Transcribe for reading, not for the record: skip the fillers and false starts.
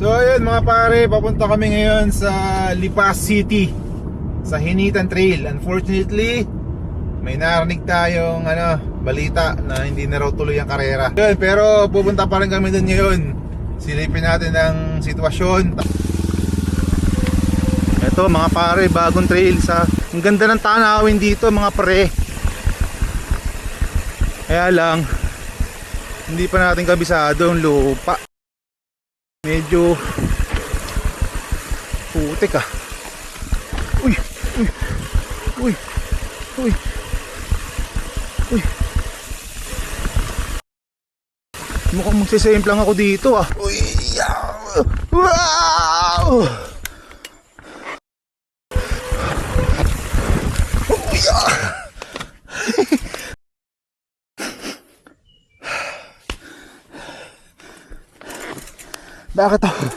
So ayun mga pare, papunta kami ngayon sa Lipa City, sa Hinitan Trail. Unfortunately, may narinig tayong balita na hindi na raw tuloy ang karera. Yun, pero pupunta pa rin kami dun ngayon. Silipin natin ang sitwasyon. Ito mga pare, bagong trail sa... Ang ganda ng tanawin dito mga pare. Kaya lang, hindi pa natin kabisado ang lupa. Medyo putik ah. Uy, uy, uy, uy, uy. Mukhang magsisame lang ako dito ah. Uy, wow! Uy, bakit ako?